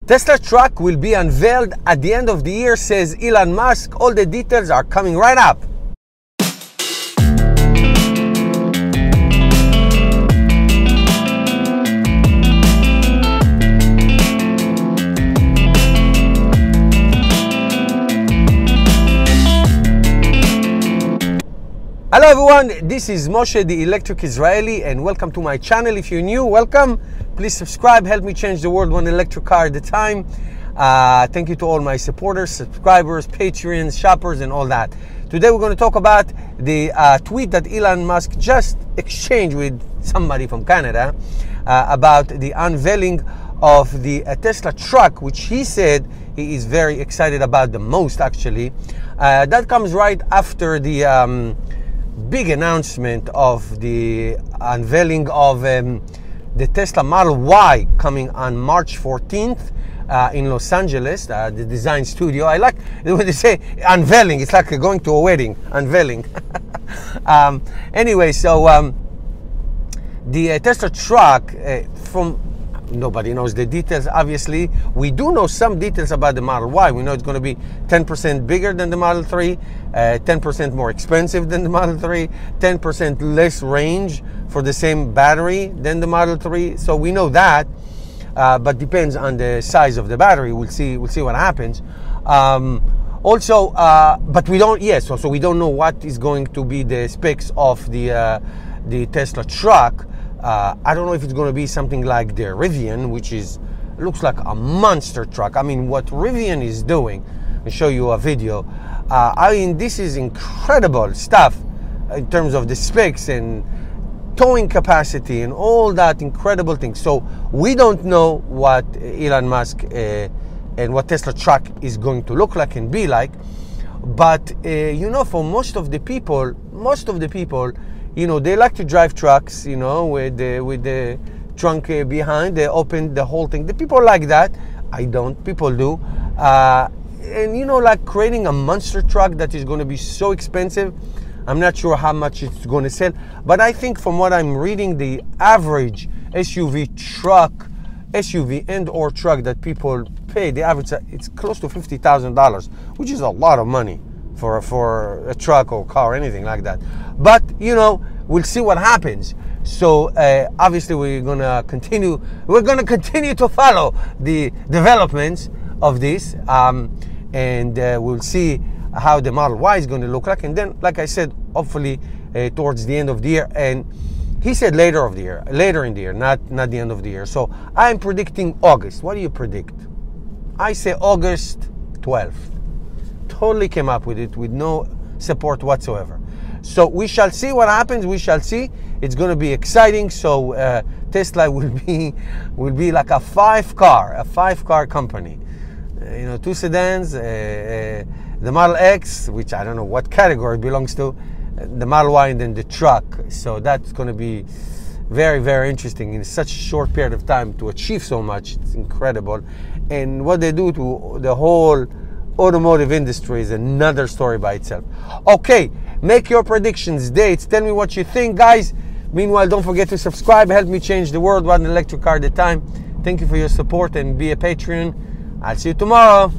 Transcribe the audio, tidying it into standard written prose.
Tesla truck will be unveiled at the end of the year, says Elon Musk. All the details are coming right up. Hello everyone, this is Moshe, the Electric Israeli, and welcome to my channel. If you're new, welcome. Please subscribe, help me change the world one electric car at a time. Thank you to all my supporters, subscribers, Patreons, shoppers, and all that. Today we're going to talk about the tweet that Elon Musk just exchanged with somebody from Canada about the unveiling of the Tesla truck, which he said he is very excited about the most, actually. That comes right after the big announcement of the unveiling of the Tesla Model Y coming on March 14th in Los Angeles, the design studio. I like when they say unveiling, it's like going to a wedding, unveiling. Anyway, so the Tesla truck, from nobody knows the details, obviously. We do know some details about the Model Y. We know it's going to be 10% bigger than the Model 3, 10% more expensive than the Model 3, 10% less range for the same battery than the Model 3. So we know that, but depends on the size of the battery. We'll see what happens. Also, but we don't, yes, so we don't know what is going to be the specs of the Tesla truck. I don't know if it's going to be something like the Rivian, which looks like a monster truck. I mean, what Rivian is doing, I'll show you a video. I mean, this is incredible stuff in terms of the specs and towing capacity and all that incredible things. So we don't know what Elon Musk and what Tesla truck is going to look like and be like. But you know, for most of the people, you know, they like to drive trucks, you know, with the trunk behind. They open the whole thing. The people like that. I don't. People do. And, you know, like creating a monster truck that is going to be so expensive, I'm not sure how much it's going to sell. But I think from what I'm reading, the average SUV and or truck that people pay, the average, it's close to $50,000, which is a lot of money for a truck or car, anything like that. But you know, we'll see what happens. So obviously we're gonna continue to follow the developments of this, and we'll see how the Model Y is going to look like. And then, like I said, hopefully towards the end of the year. And he said later in the year, not the end of the year. So I'm predicting August. What do you predict? I say August 12th. Totally came up with it with no support whatsoever. So we shall see what happens. We shall see. It's going to be exciting. So Tesla will be like a five car company. You know, 2 sedans, the Model X, which I don't know what category it belongs to, the Model Y, and then the truck. So that's going to be very, very interesting in such a short period of time to achieve so much. It's incredible. And what they do to the whole automotive industry is another story by itself. Okay, make your predictions, dates, tell me what you think, guys. Meanwhile, don't forget to subscribe, help me change the world one electric car at a time. Thank you for your support, and be a Patreon. I'll see you tomorrow.